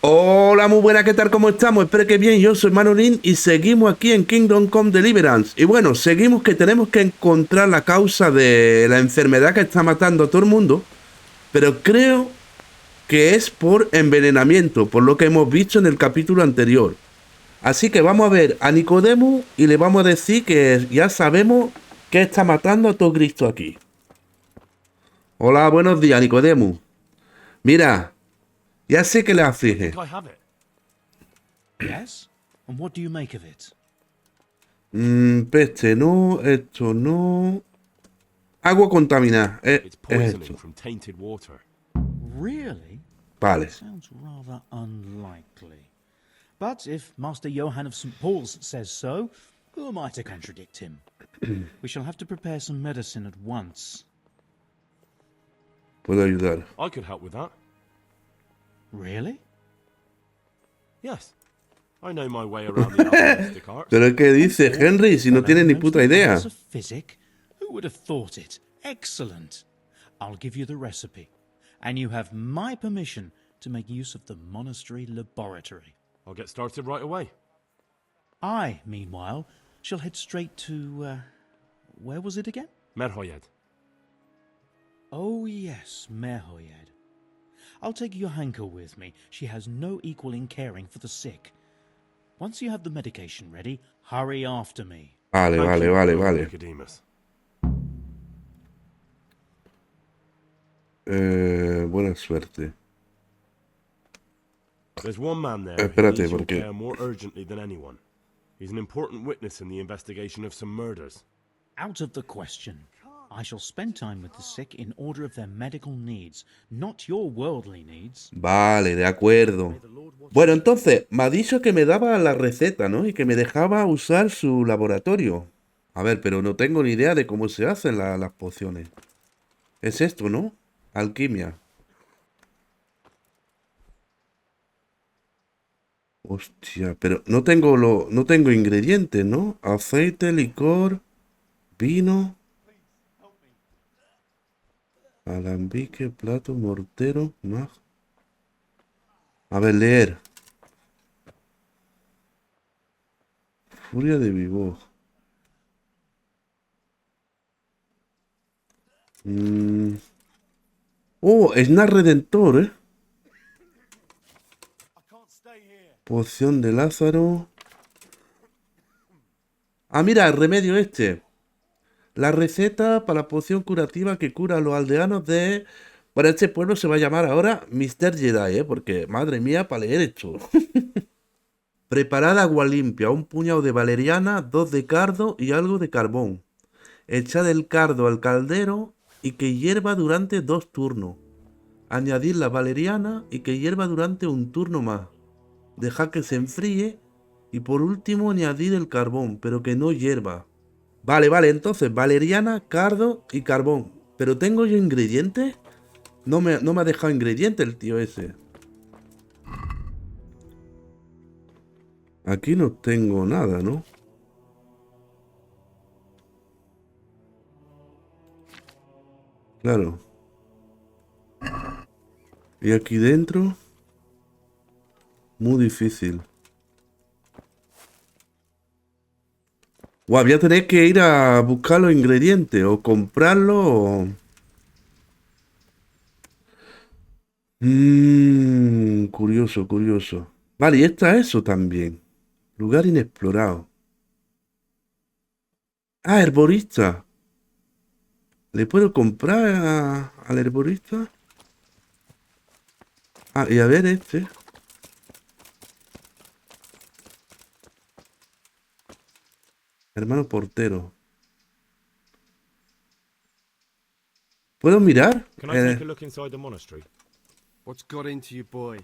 Hola, muy buena, ¿qué tal? ¿Cómo estamos? Espero que bien, yo soy Manolín y seguimos aquí en Kingdom Come Deliverance. Y bueno, seguimos que tenemos que encontrar la causa de la enfermedad que está matando a todo el mundo, pero creo que es por envenenamiento, por lo que hemos visto en el capítulo anterior. Así que vamos a ver a Nicodemo y le vamos a decir que ya sabemos que está matando a todo Cristo aquí. Hola, buenos días, Nicodemo. Mira, ya sé que le aflige. Yes? And what do you make of it? Peste, no, esto no. Agua contaminada, It's es poisoning esto. from tainted water. Really? Vale. Sounds rather unlikely. But if Master Johann of St. Paul's says so, who am I to contradict him? We shall have to prepare some medicine at once. Puedo ayudar. I could help with that. Really? Yes. I know my way around the alchemistic arts. Pero ¿qué dice And Henry si no fellow tiene ni knows puta the idea? arts of physic? Who would have thought it? Excellent. I'll give you the recipe, and you have my permission to make use of the monastery laboratory. I'll get started right away. I, meanwhile, shall head straight to, where was it again? Merhoyed. Oh yes, Merhoyed. I'll take Johanka with me. She has no equal in caring for the sick. Once you have the medication ready, hurry after me. Vale, Thank vale, you, vale, Brother vale. Nicodemus. Buena suerte. There's one man there who Espérate, needs your porque- care more urgently than anyone. He's an important witness in the investigation of some murders. Out of the question. I shall spend time with the sick in order of their medical needs, not your worldly needs. Vale, de acuerdo. Bueno, entonces, me ha dicho que me daba la receta, ¿no? Y que me dejaba usar su laboratorio. A ver, pero no tengo ni idea de cómo se hacen las pociones. Es esto, ¿no? Alquimia. Hostia, pero no tengo ingredientes, ¿no? Aceite, licor, vino, alambique, plato, mortero, más. A ver, leer. Furia de vivo. Oh, es una redentor, ¿eh? Poción de Lázaro. Ah, mira, el remedio este. La receta para la poción curativa que cura a los aldeanos de... Bueno, este pueblo se va a llamar ahora Mr. Jedi, ¿eh? Porque, madre mía, para leer esto. Preparad agua limpia, un puñado de valeriana, 2 de cardo y algo de carbón. Echad el cardo al caldero y que hierva durante 2 turnos. Añadid la valeriana y que hierva durante un turno más. Dejad que se enfríe y por último añadid el carbón, pero que no hierva. Vale, entonces valeriana, cardo y carbón. ¿Pero tengo yo ingredientes? No me ha dejado ingredientes el tío ese. Aquí no tengo nada, ¿no? Claro. Y aquí dentro... Muy difícil. Guau, voy a tener que ir a buscar los ingredientes o comprarlos o... Curioso, curioso. Vale, y está eso también. Lugar inexplorado. Ah, herborista. ¿Le puedo comprar al herborista? Ah, y a ver este. Hermano portero. ¿Puedo mirar? Can I take a look inside the monastery? What's got into you, boy?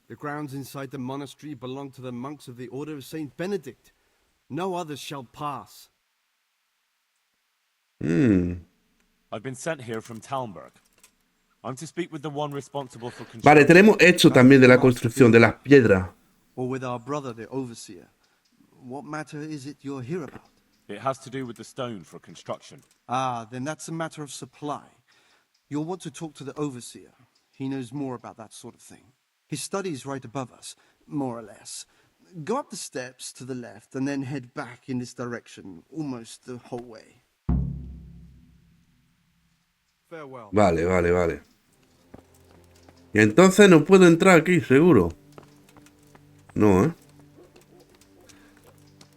The grounds inside the monastery belong to the monks of the Order of Saint Benedict. No others shall pass. I've been sent here from Talmberg. I'm to speak with the one responsible for construction. Vale, tenemos hecho también de la construcción, de las piedras. Or with our brother, the overseer. What matter is it you're here about? It has to do with the stone for construction. Ah, then that's a matter of supply. You'll want to talk to the overseer. He knows more about that sort of thing. His study's right above us, more or less. Go up the steps to the left and then head back in this direction, almost the whole way. Farewell. Vale, vale, vale. Y entonces no puedo entrar aquí, seguro. No, ¿eh?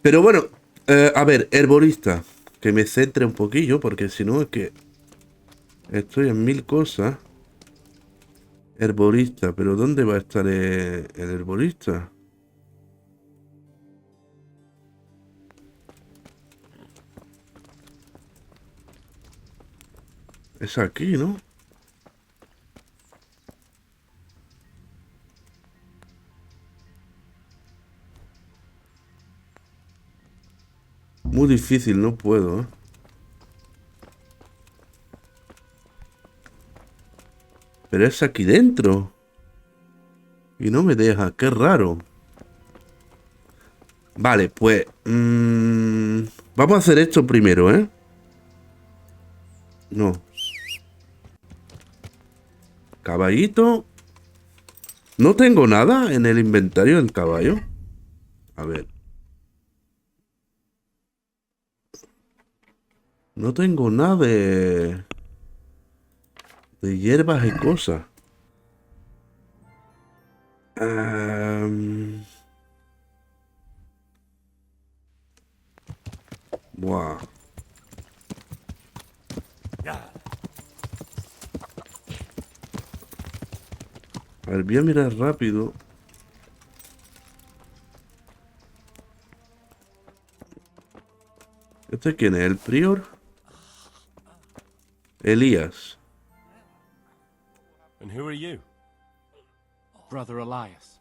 Pero bueno, a ver, herborista. Que me centre un poquillo, porque si no es que estoy en mil cosas. Herborista, pero ¿dónde va a estar el herborista? Es aquí, ¿no? Muy difícil, no puedo, ¿eh? Pero es aquí dentro. Y no me deja, qué raro. Vale, pues... vamos a hacer esto primero, ¿eh? No. Caballito. No tengo nada en el inventario del caballo. A ver. No tengo nada de hierbas y cosas. Buah. A ver, voy a mirar rápido. ¿Este quién es? ¿El prior? Elías. And who are you? Brother Elias.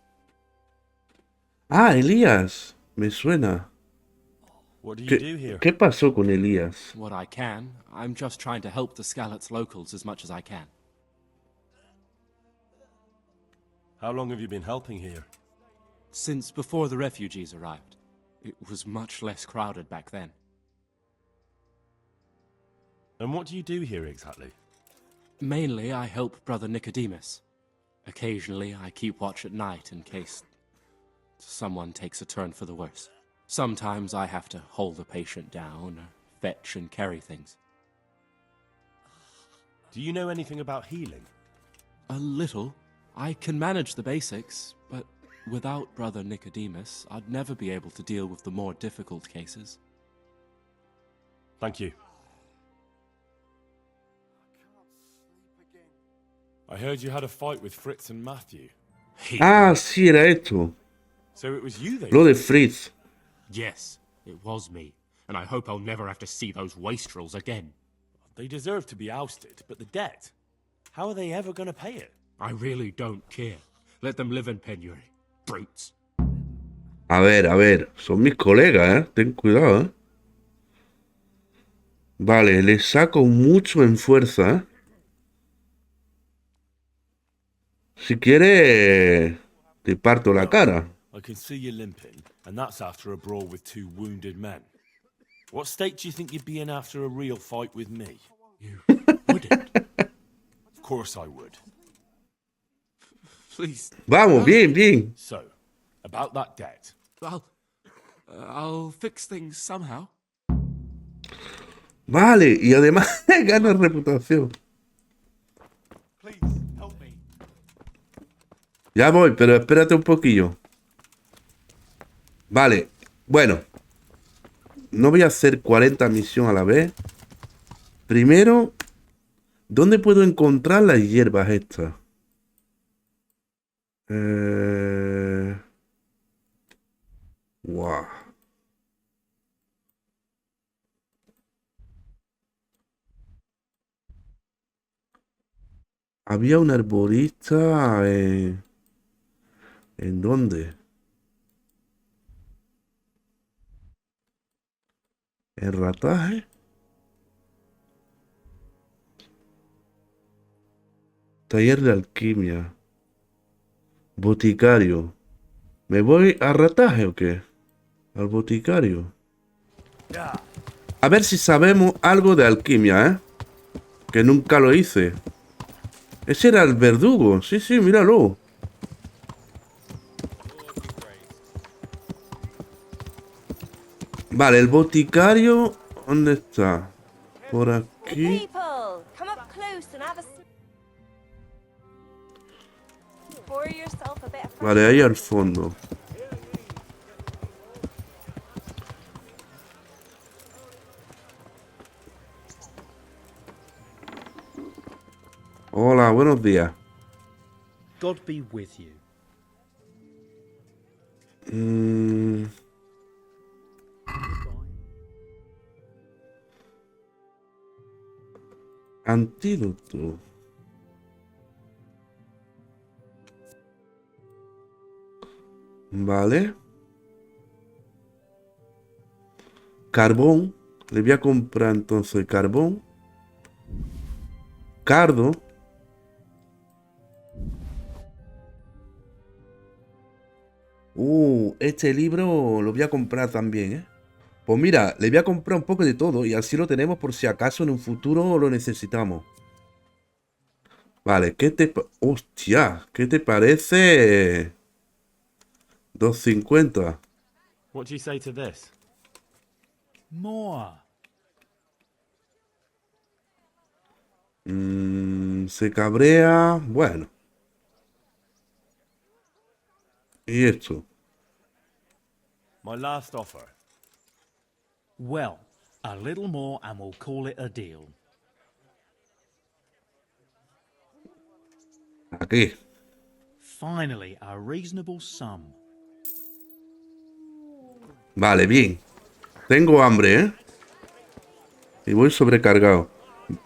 Ah, Elías. Me suena. What do you do here? ¿Qué pasó con Elías? What I can. I'm just trying to help the Skalitz locals as much as I can. How long have you been helping here? Since before the refugees arrived. It was much less crowded back then. And what do you do here exactly? Mainly, I help Brother Nicodemus. Occasionally, I keep watch at night in case someone takes a turn for the worse. Sometimes I have to hold a patient down, or fetch and carry things. Do you know anything about healing? A little. I can manage the basics, but without Brother Nicodemus, I'd never be able to deal with the more difficult cases. Thank you. I heard you had a fight with Fritz and Matthew. Ah, sí, era esto. So it was you they... Lo de Fritz. Yes, it was me, and I hope I'll never have to see those wastrels again. They deserve to be ousted, but the debt? How are they ever going to pay it? I really don't care. Let them live in penury. Brutes. A ver, son mis colegas, ¿eh? Ten cuidado, ¿eh? Vale, le saco mucho en fuerza, ¿eh? Si quiere, te parto la cara. I can see you limping, and that's after a brawl with two wounded men. What state do you think you'd be in after a real fight with me? You wouldn't. Of course I would. Please. Vamos, bien, bien. So, about that debt. I'll fix things somehow. Vale, y además gana reputación. Please, help me. Ya voy, pero espérate un poquillo. Vale, bueno. No voy a hacer 40 misiones a la vez. Primero, ¿dónde puedo encontrar las hierbas estas? Wow. Había un herborista ¿en dónde? ¿En Rataje? Taller de alquimia. Boticario. ¿Me voy a Rataje o qué? Al boticario. A ver si sabemos algo de alquimia, ¿eh? Que nunca lo hice. Ese era el verdugo. Sí, sí, míralo. Vale, el boticario. ¿Dónde está? Por aquí. People, come up close and have a pour yourself a bit of fresh Vale, ahí al fondo. Hola, buenos días. God be with you. Antídoto. Vale. Carbón. Le voy a comprar entonces carbón. Cardo. Este libro lo voy a comprar también, ¿eh? Pues mira, le voy a comprar un poco de todo y así lo tenemos por si acaso en un futuro lo necesitamos. Vale, Hostia, ¿qué te parece? 2.50. What do you say to this? More. Se cabrea. Bueno. ¿Y esto? My last offer. Well, a little more and we'll call it a deal. Aquí. Finally, a reasonable sum. Vale, bien. Tengo hambre, ¿eh? Y voy sobrecargado.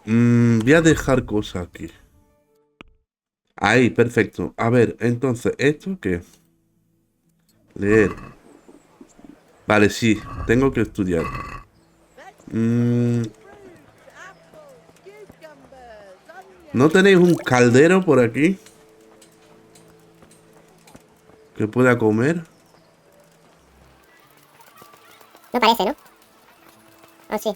Voy a dejar cosas aquí. Ahí, perfecto. A ver, entonces, ¿esto qué? Leer. Vale, sí. Tengo que estudiar. ¿No tenéis un caldero por aquí? Que pueda comer. No parece, ¿no? Oh, sí.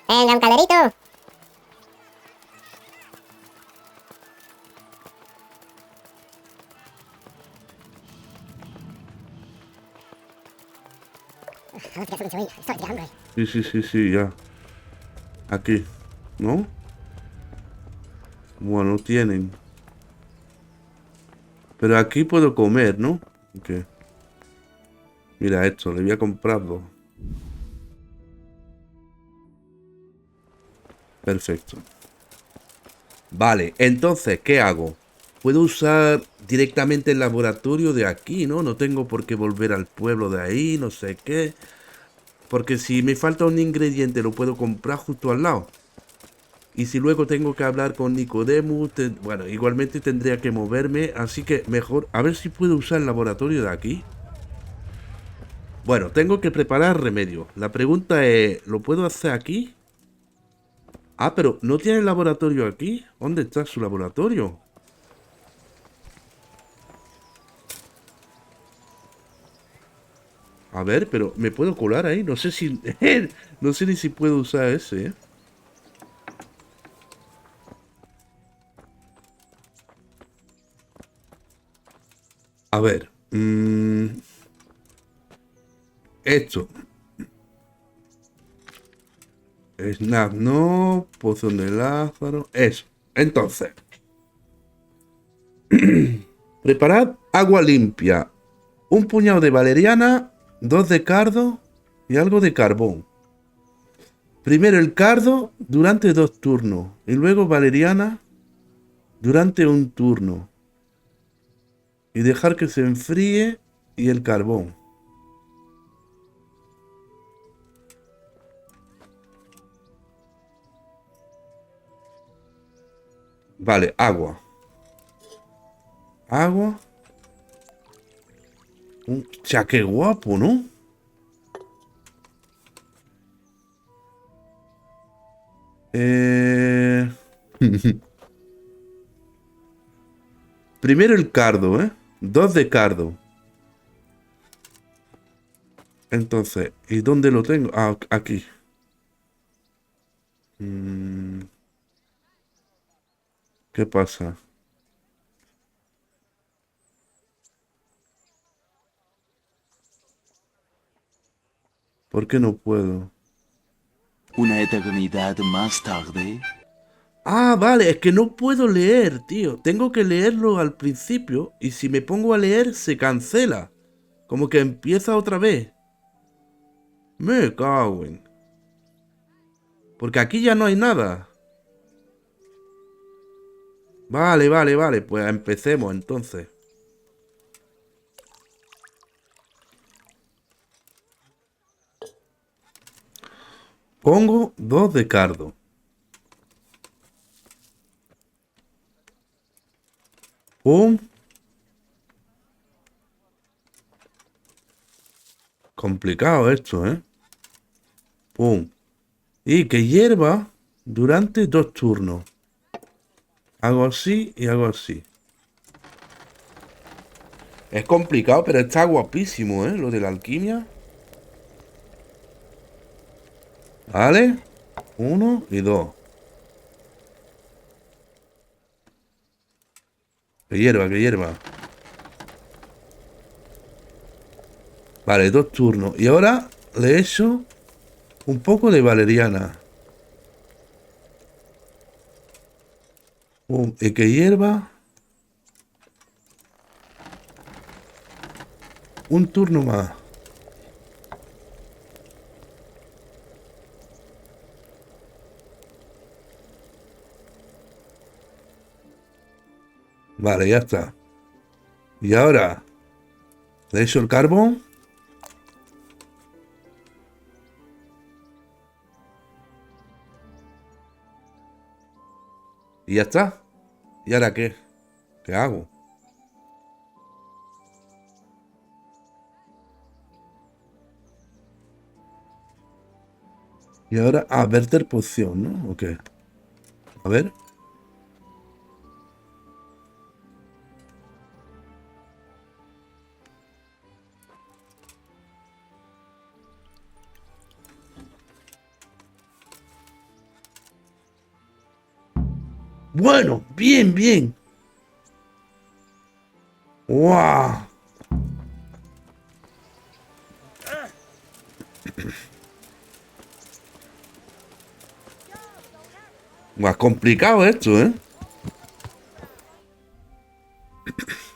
Venga, un calderito. Sí, ya. Aquí. ¿No? Bueno, tienen. Pero aquí puedo comer, ¿no? Ok. Mira esto, le voy a comprar dos. Perfecto. Vale, entonces, ¿qué hago? Puedo usar directamente el laboratorio de aquí, ¿no? No tengo por qué volver al pueblo de ahí, no sé qué. Porque si me falta un ingrediente, lo puedo comprar justo al lado. Y si luego tengo que hablar con Nicodemus, bueno, igualmente tendría que moverme. Así que mejor, a ver si puedo usar el laboratorio de aquí. Bueno, tengo que preparar remedio. La pregunta es, ¿lo puedo hacer aquí? Ah, pero ¿no tiene el laboratorio aquí? ¿Dónde está su laboratorio? A ver, pero me puedo colar ahí. No sé si... no sé ni si puedo usar ese, ¿eh? A ver. Esto. Snap, no. Poción de Lázaro. Eso. Entonces. Preparad agua limpia. Un puñado de valeriana. 2 de cardo. Y algo de carbón. Primero el cardo durante 2 turnos. Y luego valeriana durante 1 turno. Y dejar que se enfríe. Y el carbón. Vale, agua. Agua. Cha, qué guapo, ¿no? Primero el cardo, ¿eh? 2 de cardo. Entonces, ¿y dónde lo tengo? Ah, aquí. ¿Qué pasa? ¿Por qué no puedo? Una eternidad más tarde. Ah, vale, es que no puedo leer, tío. Tengo que leerlo al principio y si me pongo a leer se cancela. Como que empieza otra vez. Me cago en... Porque aquí ya no hay nada. Vale, vale, vale. Pues empecemos entonces. Pongo 2 de cardo. Pum. Complicado esto, ¿eh? Pum. Y que hierva durante 2 turnos. Hago así y hago así. Es complicado, pero está guapísimo, ¿eh? Lo de la alquimia. Vale. 1 y 2. Que hierva, que hierva. Vale, 2 turnos. Y ahora le echo un poco de valeriana. Y que hierva. Un turno más. Vale, ya está. Y ahora le echo el carbón. Y ya está. ¿Y ahora qué? ¿Qué hago? Y ahora, verter poción, ¿no? ¿O qué? A ver. Bueno, bien, bien. ¡Wow! Más complicado esto, ¿eh?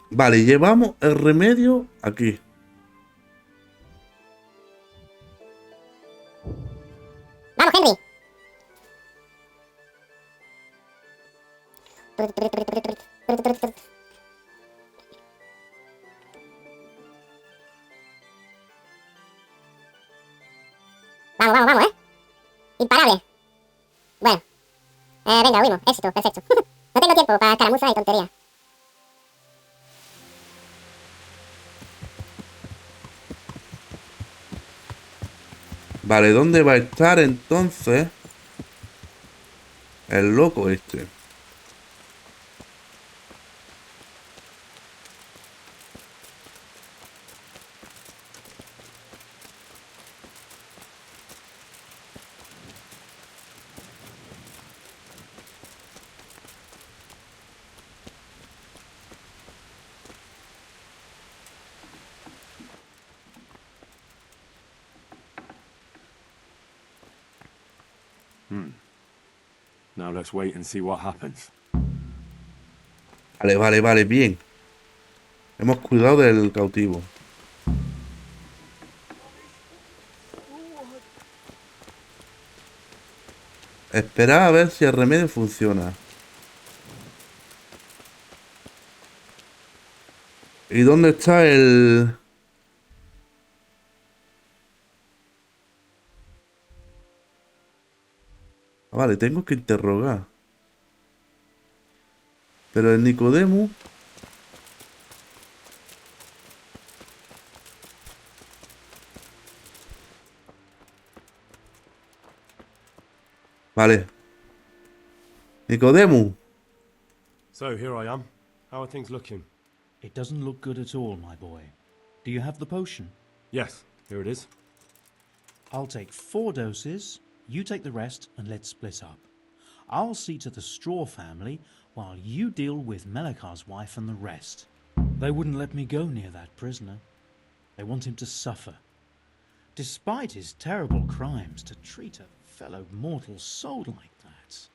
Vale, llevamos el remedio aquí. Vamos, Henry. Vamos, vamos, vamos, ¿eh? Imparable. Bueno. Venga, huimos. Éxito, perfecto. No tengo tiempo para escaramuzas y tonterías. Vale, ¿dónde va a estar entonces el loco este? Now let's wait and see what happens. Vale, vale, vale, bien. Hemos cuidado del cautivo. Esperar a ver si el remedio funciona. ¿Y dónde está el...? Ah, vale, tengo que interrogar. Pero el Nicodemo... Vale. Nicodemo. So, here I am. How are things looking? It doesn't look good at all, my boy. Do you have the potion? Yes, here it is. I'll take 4 doses, you take the rest, and let's split up. I'll see to the Straw family while you deal with Melikar's wife and the rest. They wouldn't let me go near that prisoner. They want him to suffer. Despite his terrible crimes, to treat a fellow mortal soul like that.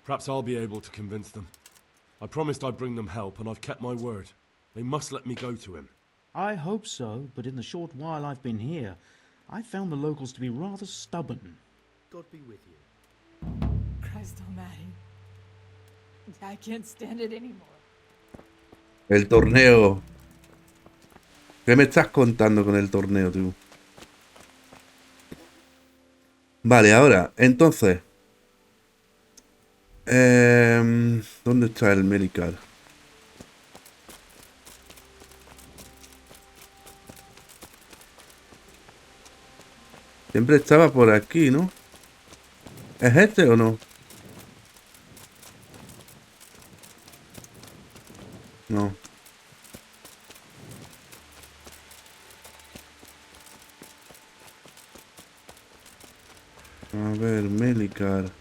Perhaps I'll be able to convince them. I promised I'd bring them help, and I've kept my word. They must let me go to him. I hope so, but in the short while I've been here, I've found the locals to be rather stubborn. God be with you. Christ almighty. I can't stand it anymore. El torneo. ¿Qué me estás contando con el torneo, tú? Vale, ahora, entonces. ¿Dónde está el medical? Siempre estaba por aquí, ¿no? ¿Es este o no? No. A ver, Melicar.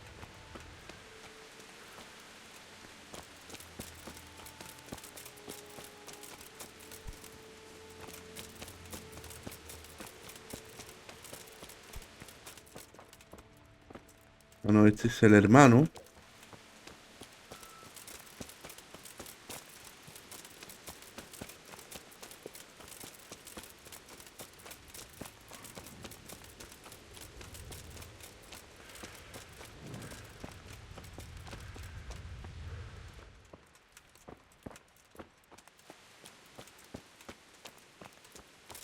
Bueno, este es el hermano.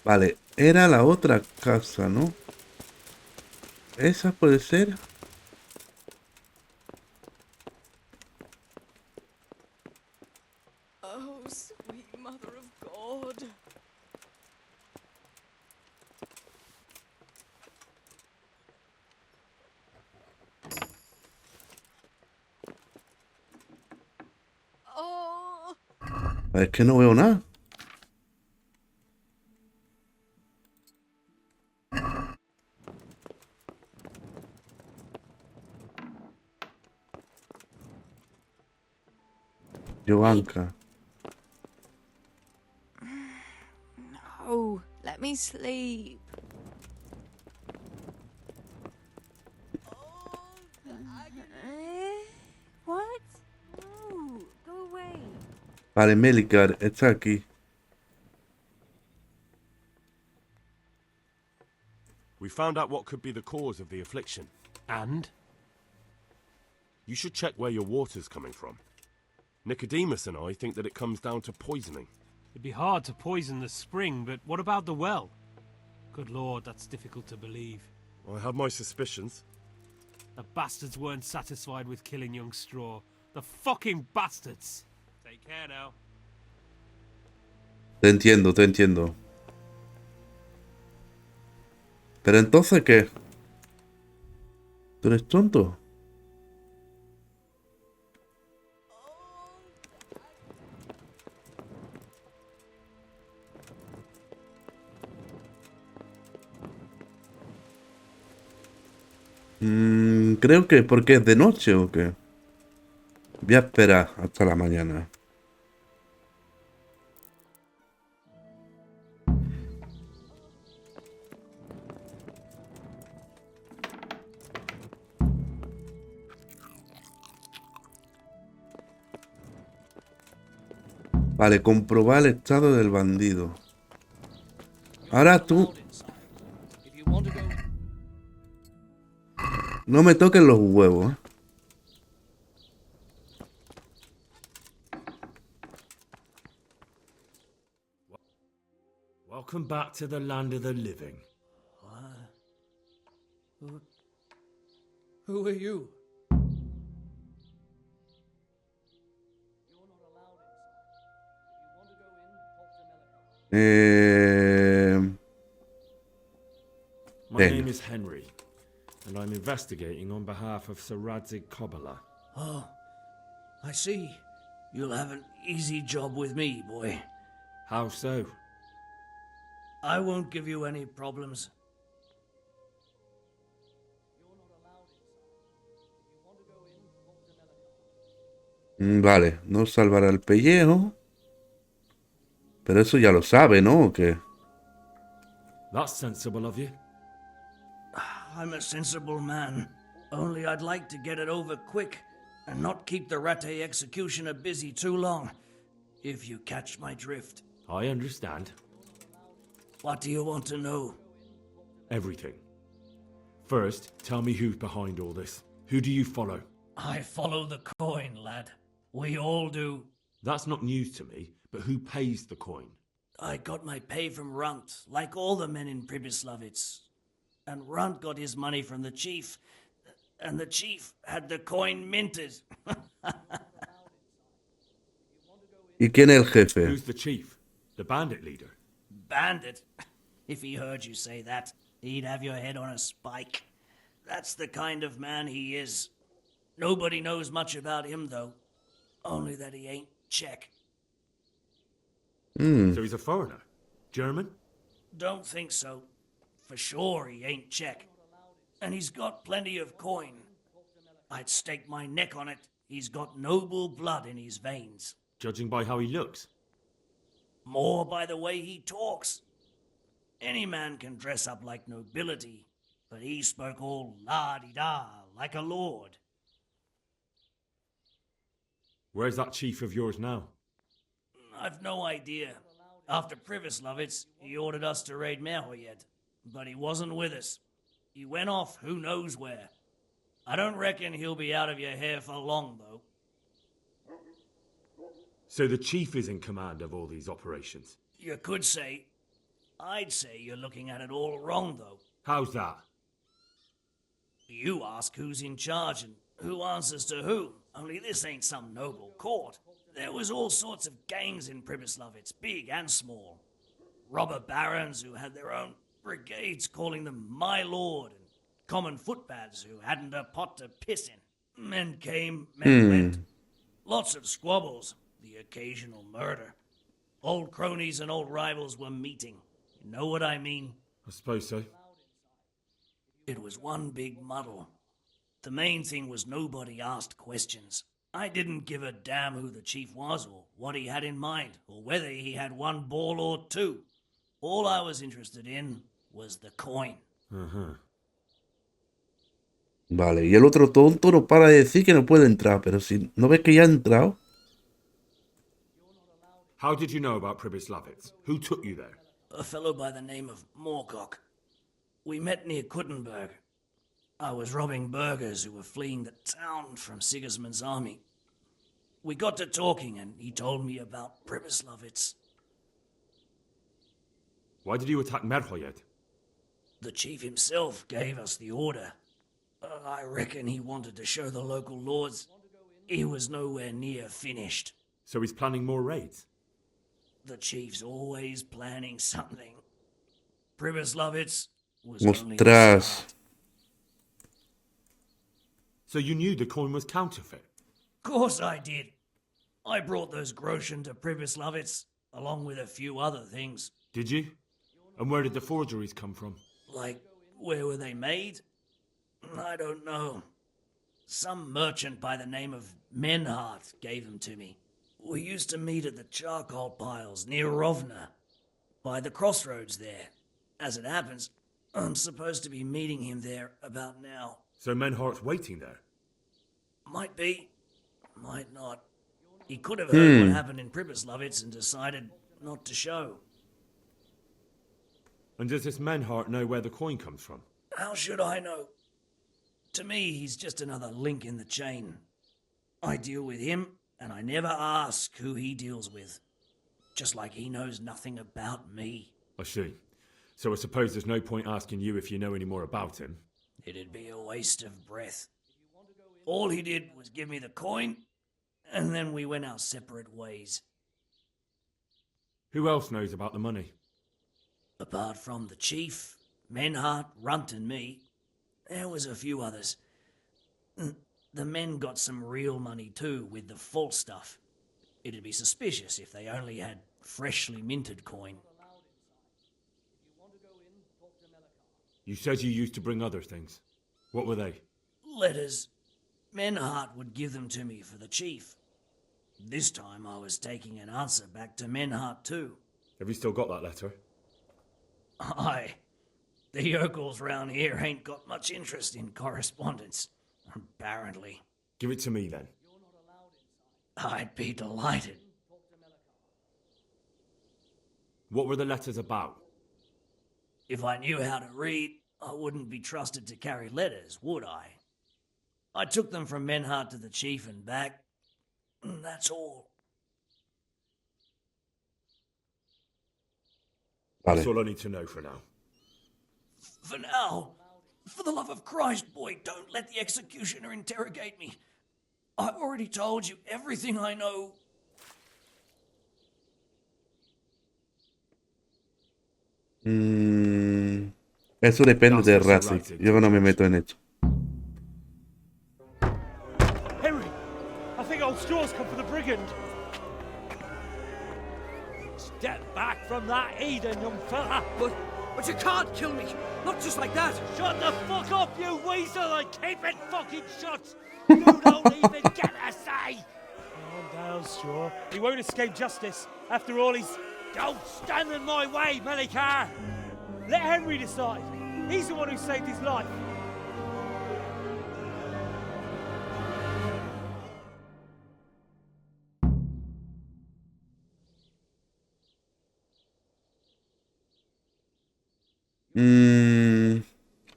Vale, era la otra casa, ¿no? ¿Esa puede ser? Oh, sweet mother of God. Oh. Es que no veo nada. Joanka. No, let me sleep. What? No, go away. Vale, Melicar está aquí. We found out what could be the cause of the affliction. And? You should check where your water's coming from. Nicodemus and I think that it comes down to poisoning. It'd be hard to poison the spring, but what about the well? Good lord, that's difficult to believe. I have my suspicions. The bastards weren't satisfied with killing young Straw. The fucking bastards! Take care now. Te entiendo, te entiendo. Pero entonces, ¿qué? ¿Tú eres tonto? Creo que porque es de noche o qué. Voy a esperar hasta la mañana. Vale, comprobar el estado del bandido. Ahora tú... No me toques los huevos, ¿eh? Welcome back to the land of the living. Who are you? My name is Henry, and I'm investigating on behalf of Sir Radzig Kobyla. Oh, I see. You'll have an easy job with me, boy. How so? I won't give you any problems. Vale, no salvará el pellejo. Pero eso ya lo sabe, ¿no? ¿O qué? That's sensible of you. I'm a sensible man. Only I'd like to get it over quick and not keep the Ratte executioner busy too long, if you catch my drift. I understand. What do you want to know? Everything. First, tell me who's behind all this. Who do you follow? I follow the coin, lad. We all do. That's not news to me, but who pays the coin? I got my pay from Runt, like all the men in Pribyslavitz. And Runt got his money from the chief, and the chief had the coin minted. ¿Y quién es el jefe? Who's the chief? The bandit leader? Bandit? If he heard you say that, he'd have your head on a spike. That's the kind of man he is. Nobody knows much about him, though. Only that he ain't Czech. So he's a foreigner? German? Don't think so. For sure he ain't Czech. And he's got plenty of coin. I'd stake my neck on it. He's got noble blood in his veins. Judging by how he looks? More by the way he talks. Any man can dress up like nobility, but he spoke all la-di-da, like a lord. Where's that chief of yours now? I've no idea. After Pribyslavitz, he ordered us to raid Merhoyed, but he wasn't with us. He went off who knows where. I don't reckon he'll be out of your hair for long, though. So the chief is in command of all these operations? You could say. I'd say you're looking at it all wrong, though. How's that? You ask who's in charge and who answers to who. Only this ain't some noble court. There was all sorts of gangs in Pribyslavitz, big and small. Robber barons who had their own brigades calling them my lord, and common footpads who hadn't a pot to piss in. Men came, men went. Lots of squabbles, the occasional murder. Old cronies and old rivals were meeting. You know what I mean? I suppose so. It was one big muddle. The main thing was nobody asked questions. I didn't give a damn who the chief was or what he had in mind or whether he had one ball or two. All I was interested in was the coin. Vale, y el otro tonto no para de decir que no puede entrar, pero si no ves que ya ha entrado. How did you know about Pribyslavitz? Who took you there? A fellow by the name of Moorcock. We met near Kuttenberg. I was robbing burghers who were fleeing the town from Sigismund's army. We got to talking and he told me about Pribyslavitz. Why did you attack Merhoyed? The chief himself gave us the order. I reckon he wanted to show the local lords he was nowhere near finished. So he's planning more raids? The chief's always planning something. Pribyslavitz was only the Ostras. start. So you knew the coin was counterfeit? Course I did. I brought those groschen to Pribyslavitz, along with a few other things. Did you? And where did the forgeries come from? Like, where were they made? I don't know. Some merchant by the name of Menhart gave them to me. We used to meet at the charcoal piles near Rovna, by the crossroads there. As it happens, I'm supposed to be meeting him there about now. So Menhart's waiting there? Might be, might not. He could have heard what happened in Pribyslavitz and decided not to show. And does this Menhart know where the coin comes from? How should I know? To me, he's just another link in the chain. I deal with him, and I never ask who he deals with. Just like he knows nothing about me. I see. So I suppose there's no point asking you if you know any more about him. It'd be a waste of breath. All he did was give me the coin, and then we went our separate ways. Who else knows about the money? Apart from the chief, Menhart, Runt and me, there was a few others. The men got some real money too with the false stuff. It'd be suspicious if they only had freshly minted coin. You said you used to bring other things. What were they? Letters. Menhart would give them to me for the chief. This time I was taking an answer back to Menhart too. Have you still got that letter? Aye. The yokels round here ain't got much interest in correspondence, apparently. Give it to me then. I'd be delighted. What were the letters about? If I knew how to read, I wouldn't be trusted to carry letters, would I? I took them from Menhart to the chief and back. That's all. That's all I need to know for now. For now, for the love of Christ, boy, don't let the executioner interrogate me. I've already told you everything I know. Eso depende de Racing. Yo no me meto en eso. Henry, I think old Straw's come for the brigand. Step back from that Eden, young fella. But you can't kill me. Not just like that. Shut the fuck up, you weasel, and keep it fucking shut. You don't even get a say. Calm down, Straw. He won't escape justice. After all, he's... Don't stand in my way, Melikar. Let Henry decide. He's the one who saved his life.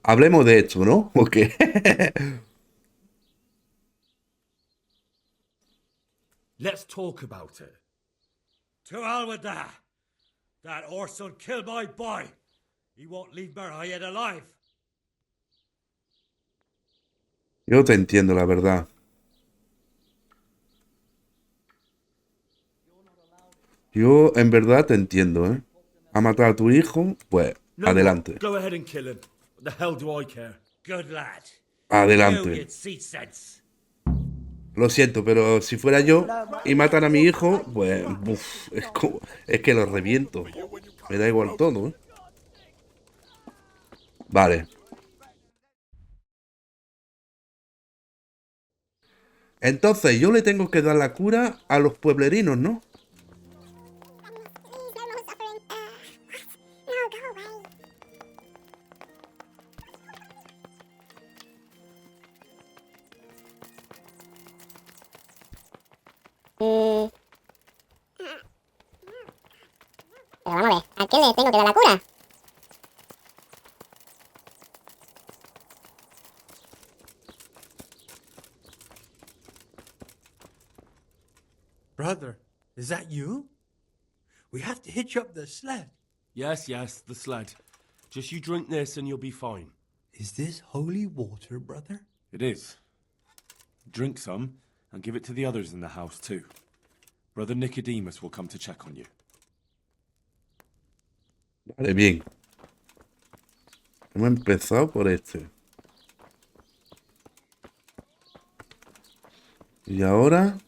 Hablemos de esto, ¿no? ¿O qué? Let's talk about it. To hell with that. That Orson killed my boy. He won't leave Merhead alive. Yo te entiendo, la verdad. Yo en verdad te entiendo, ¿eh? Ha matado a tu hijo, pues adelante. Go ahead and kill him. What the hell do I care? Good lad. Adelante. Lo siento, pero si fuera yo y matan a mi hijo, pues es que lo reviento. Me da igual todo, ¿eh? Vale. Entonces yo le tengo que dar la cura a los pueblerinos, ¿no? Pero vamos a ver, ¿a quién le tengo que dar la cura? Brother, is that you? We have to hitch up the sled. Yes, the sled. Just you drink this and you'll be fine. Is this holy water, brother? It is. Drink some and give it to the others in the house too. Brother Nicodemus will come to check on you. Vale, bien. Hemos empezado por este. Y ahora...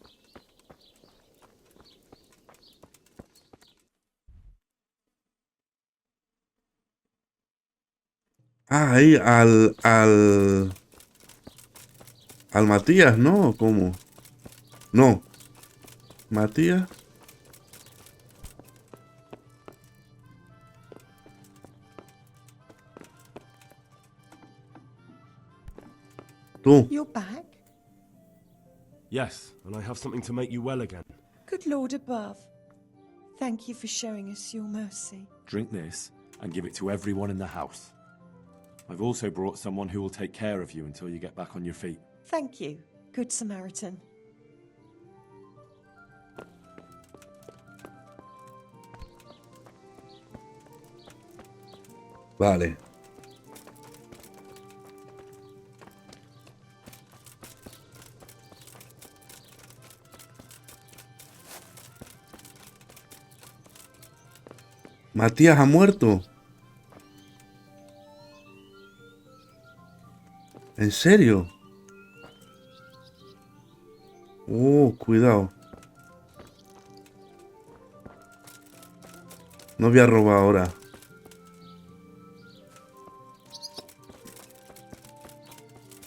Ah, ahí al Matías, ¿no? ¿O cómo? No. Matías. Tú. You're back? Yes, and I have something to make you well again. Good Lord above. Thank you for showing us your mercy. Drink this and give it to everyone in the house. I've also brought someone who will take care of you until you get back on your feet. Thank you, Good Samaritan. Vale. Matías ha muerto. ¿En serio? Cuidado. No voy a robar ahora.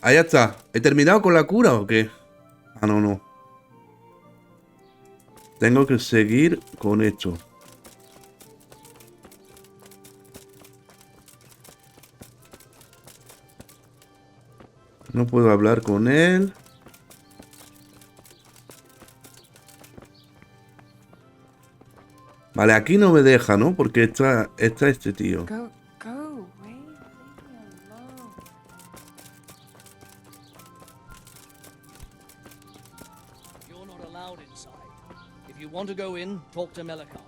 Ahí está. ¿He terminado con la cura o qué? Ah, no, no. Tengo que seguir con esto. No puedo hablar con él. Vale, aquí no me deja, ¿no? Porque está este tío. Go away. Leave me alone. You're not allowed inside. If you want to go in, talk to Melikar.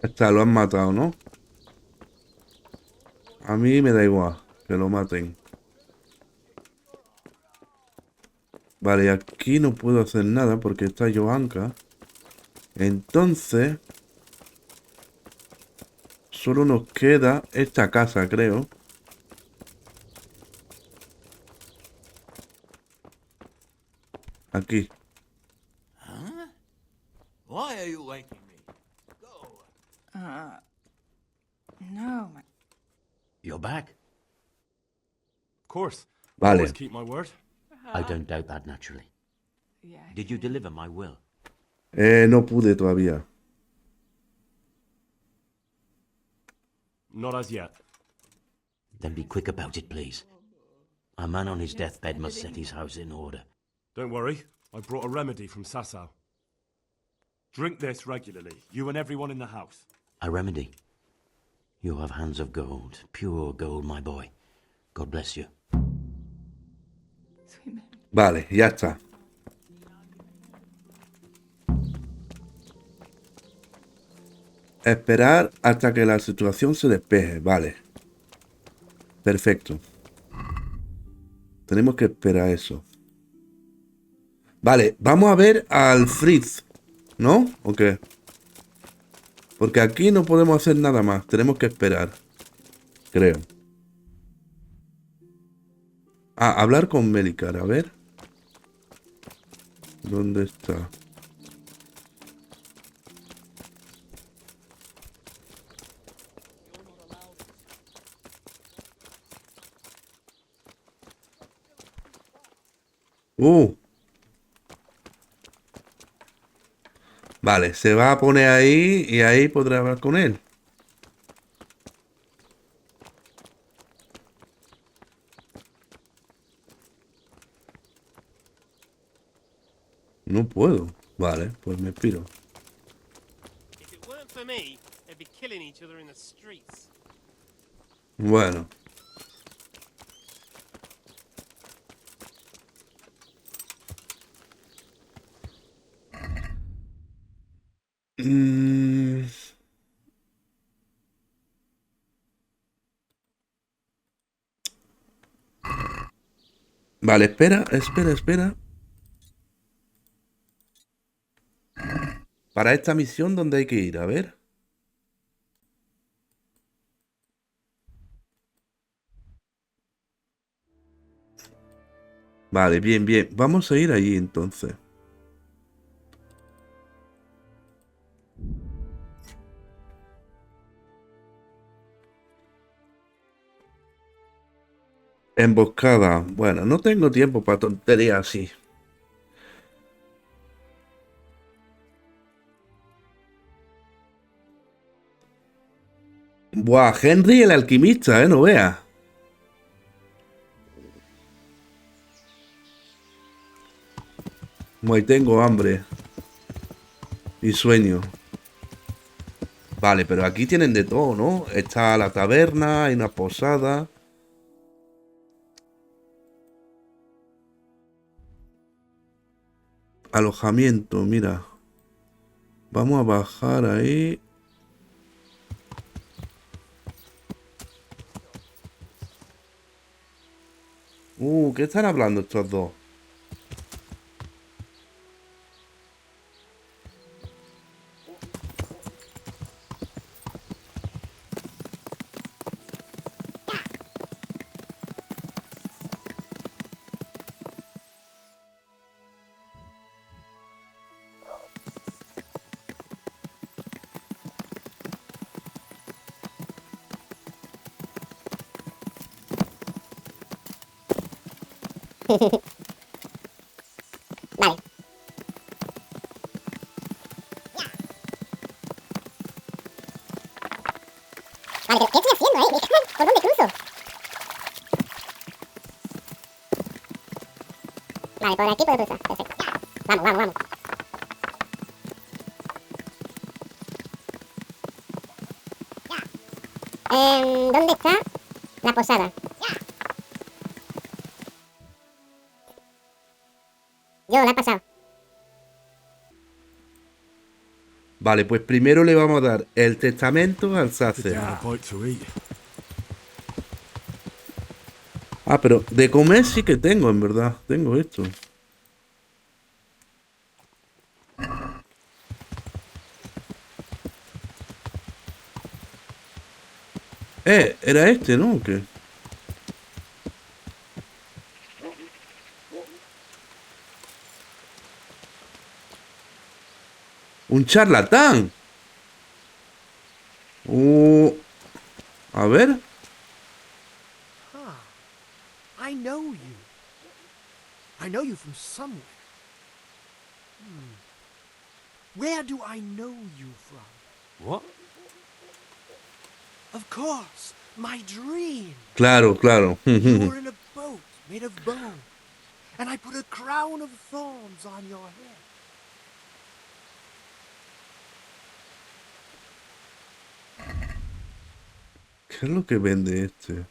Está, lo han matado, ¿no? A mí me da igual que lo maten. Vale, aquí no puedo hacer nada porque está Joanka. Entonces, solo nos queda esta casa, creo. Aquí. Huh? Why are you waking me? No. You're back? Of course. I Vale. always keep my word. I don't doubt that, naturally. Did you deliver my will? No pude todavía. Not as yet. Then be quick about it, please. A man on his deathbed must set his house in order. Don't worry. I brought a remedy from Sasau. Drink this regularly, you and everyone in the house. A remedy? You have hands of gold, pure gold, my boy. God bless you. Vale, ya está. Esperar hasta que la situación se despeje. Vale. Perfecto. Tenemos que esperar eso. Vale, vamos a ver al Fritz, ¿no? ¿O qué? Porque aquí no podemos hacer nada más. Tenemos que esperar. Creo. Ah, hablar con Melikar, a ver. ¿Dónde está? Vale, se va a poner ahí y ahí podré hablar con él. No puedo. Vale, pues me piro. If it weren't for me, they'd be killing each other in the streets. Bueno. Mm. Vale, espera. Para esta misión, ¿dónde hay que ir? A ver. Vale, bien, bien. Vamos a ir allí entonces. Emboscada. Bueno, no tengo tiempo para tonterías así. Buah, Henry el alquimista, no veas. Muy tengo hambre. Y sueño. Vale, pero aquí tienen de todo, ¿no? Está la taberna, hay una posada. Alojamiento, mira. Vamos a bajar ahí. ¿Qué están hablando estos dos? Vale. Vale, ¿qué estoy haciendo, Me cago en- ¿Por dónde cruzo? Vale, por aquí puedo cruzar. Perfecto. Vamos, vamos, vamos. ¿Dónde está la posada? Yo, la he pasado. Vale, pues primero le vamos a dar el testamento al sacer. Ah, pero de comer sí que tengo, en verdad. Tengo esto. Era este, ¿no? ¿O qué? ¡Un charlatán! A ver. I know you. I know you from somewhere. Where do I know you from? What? Of course, my dream. Claro, claro. You were in a boat made of bone, and I put a crown of thorns on your head. ¿Qué es lo que vende este?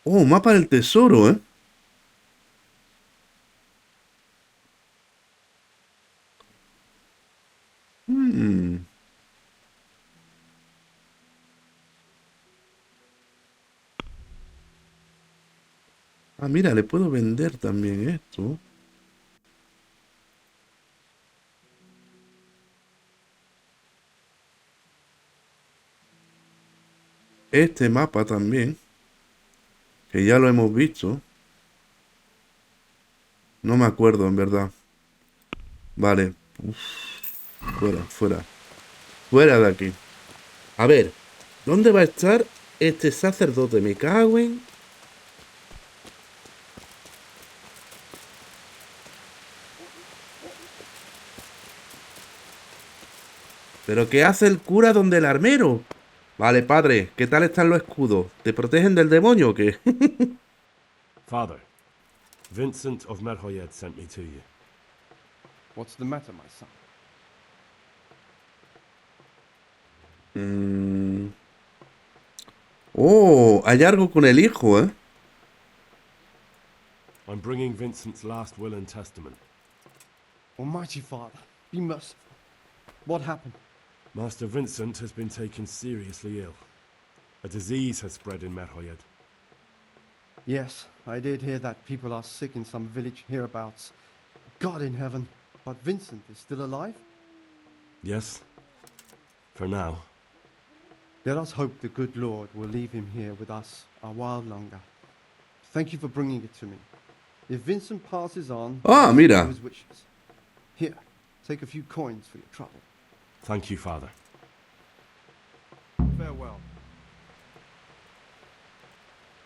Oh, mapa del tesoro, ¿eh? Ah, mira, le puedo vender también esto. Este mapa también, que ya lo hemos visto. No me acuerdo, en verdad. Vale. Uf. Fuera, fuera. Fuera de aquí. A ver, ¿dónde va a estar este sacerdote? Me cago en... ¿Pero qué hace el cura donde el armero? Vale, padre, ¿qué tal están los escudos? ¿Te protegen del demonio o qué? Father, Vincent of Merhoyed sent me to you. What's the matter, my son? Oh, hay algo con el hijo, ¿eh? I'm bringing Vincent's last will and testament. Almighty Father, be merciful. What happened? Master Vincent has been taken seriously ill. A disease has spread in Merhoyed. Yes, I did hear that people are sick in some village hereabouts. God in heaven, but Vincent is still alive? Yes, for now. Let us hope the good Lord will leave him here with us a while longer. Thank you for bringing it to me. If Vincent passes on, Ah, I'll mira. do his wishes. Here, take a few coins for your trouble. Thank you, Father. Farewell.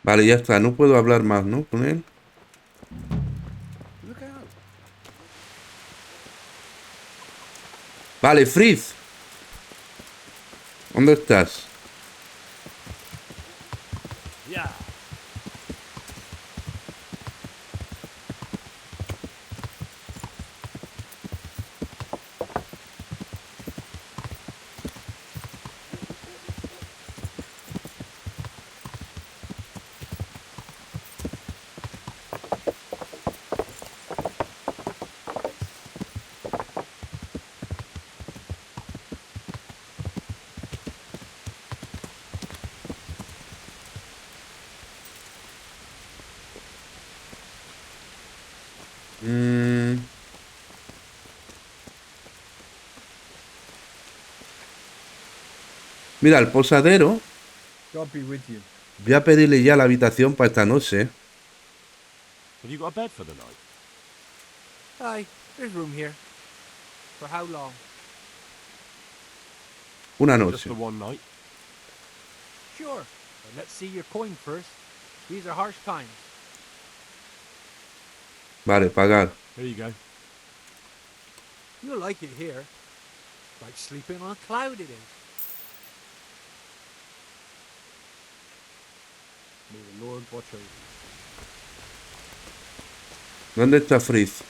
Vale, ya está. No puedo hablar más, ¿no? Con él. Look out. Vale, Fritz. ¿Dónde estás? Yeah. Mira, el posadero. God be with you. Voy a pedirle ya la habitación para esta noche. Have you got a bed for the night? Aye, there's room here. For how long? Una Just noche. for one night? Sure, but let's see your coin first. These are harsh times. Vale, pagar. Here you go. You'll like it here. Like sleeping on a cloud it is. May the Lord watch over you. ¿Dónde está Fritz?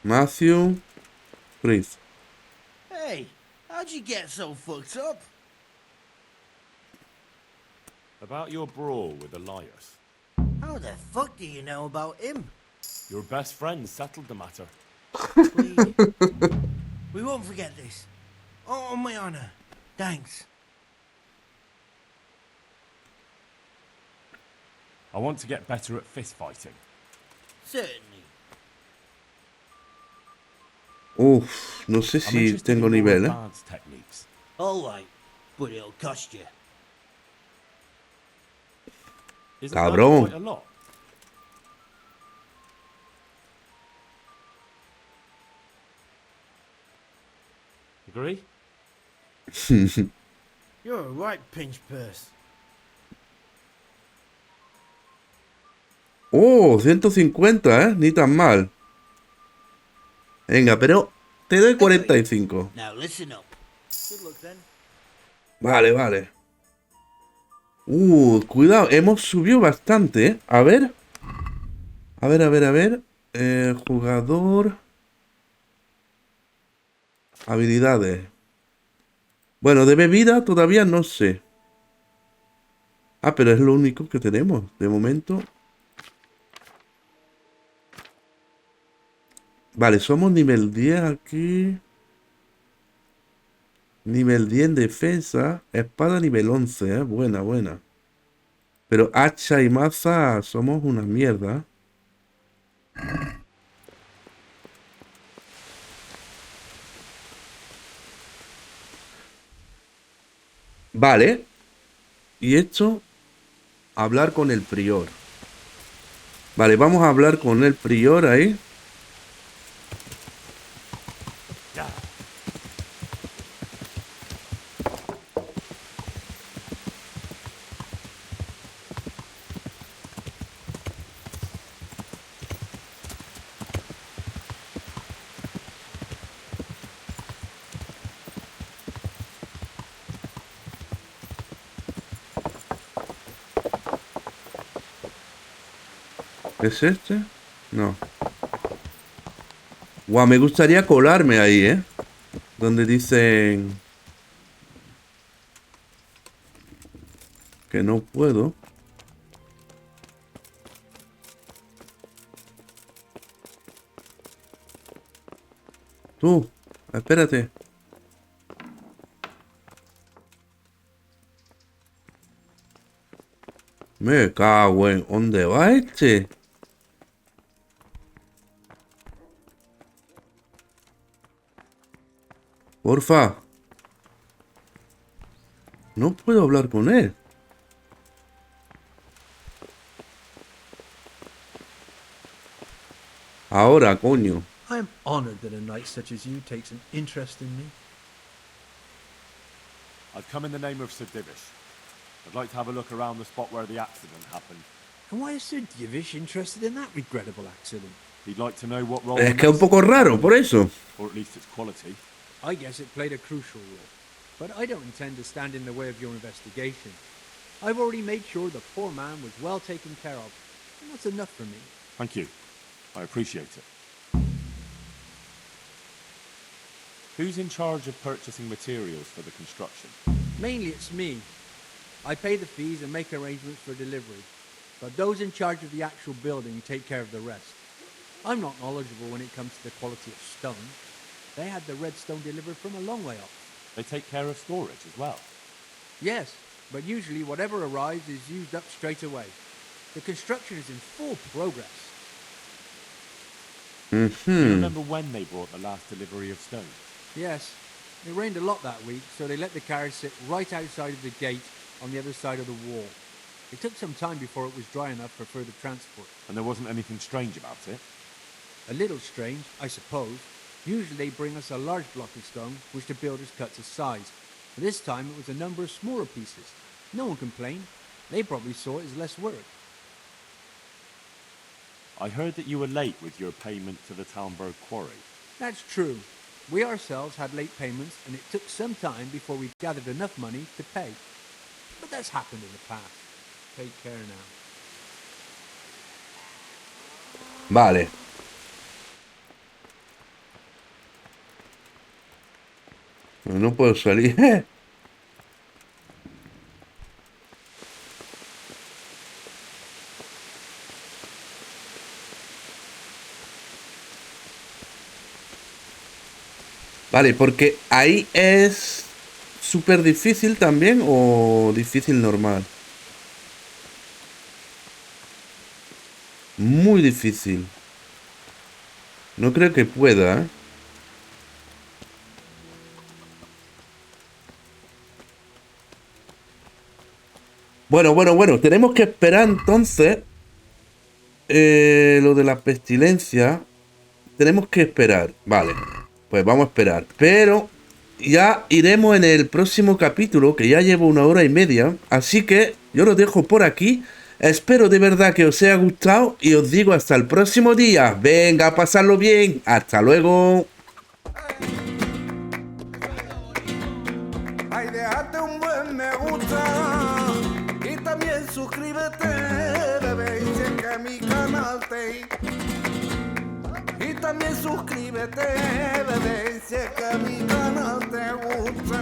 Matthew, Fritz. Hey, how'd you get so fucked up? About your brawl with Elias. How the fuck do you know about him? Your best friend settled the matter. We won't forget this. Oh, on my honor. Thanks. I want to get better at fist fighting. Certainly. Uf, no sé si tengo nivel, ¿eh? All right, but it'll cost you. Cabrón. Agree? You're a right pinch purse. Oh, 150, ¿eh? Ni tan mal. Venga, pero te doy 45. Now listen up. Good luck then. Vale, vale. Cuidado, hemos subido bastante, ¿eh? A ver. A ver. Jugador. Habilidades. Bueno, de bebida todavía no sé. Ah, pero es lo único que tenemos de momento. Vale, somos nivel 10 aquí. Nivel 10 en defensa. Espada nivel 11, ¿eh? Buena, buena. Pero hacha y maza somos una mierda. Vale. Y esto, hablar con el prior. Vale, vamos a hablar con el prior ahí. ¿Es este? No. Guau, me gustaría colarme ahí, ¿eh? Donde dicen que no puedo. Tú, espérate. Me cago en... ¿Dónde va este? Porfa. No puedo hablar con él. Ahora, coño. I am honored that a knight such as you takes an interest in me. I've come in the name of Sir Divish. I'd like to have a look around the spot where the accident happened. And why is Sir Divish interested in that regrettable accident? He'd like to know what role... Es que es un poco raro, por eso. Or at least its quality. I guess it played a crucial role. But I don't intend to stand in the way of your investigation. I've already made sure the poor man was well taken care of. And that's enough for me. Thank you. I appreciate it. Who's in charge of purchasing materials for the construction? Mainly it's me. I pay the fees and make arrangements for delivery. But those in charge of the actual building take care of the rest. I'm not knowledgeable when it comes to the quality of stone. They had the red stone delivered from a long way off. They take care of storage as well? Yes, but usually whatever arrives is used up straight away. The construction is in full progress. Do you remember when they brought the last delivery of stone? Yes, it rained a lot that week, so they let the carriage sit right outside of the gate on the other side of the wall. It took some time before it was dry enough for further transport. And there wasn't anything strange about it? A little strange, I suppose. Usually they bring us a large block of stone, which the builders cut to size. But this time it was a number of smaller pieces. No one complained. They probably saw it as less work. I heard that you were late with your payment to the Talmberg quarry. That's true. We ourselves had late payments, and it took some time before we gathered enough money to pay. But that's happened in the past. Take care now. Vale. No puedo salir. Vale, porque ahí es súper difícil también o difícil normal. Muy difícil. No creo que pueda, ¿eh? Bueno. Tenemos que esperar entonces. Lo de la pestilencia. Tenemos que esperar. Vale. Pues vamos a esperar. Pero ya iremos en el próximo capítulo, que ya llevo 1 hora y media. Así que yo lo dejo por aquí. Espero de verdad que os haya gustado. Y os digo hasta el próximo día. Venga, a pasarlo bien. Hasta luego. Ay, déjate un buen me gusta. Y también suscríbete, bebé. Y checa mi canal Y también suscríbete, bebé, si es que mi canal te gusta.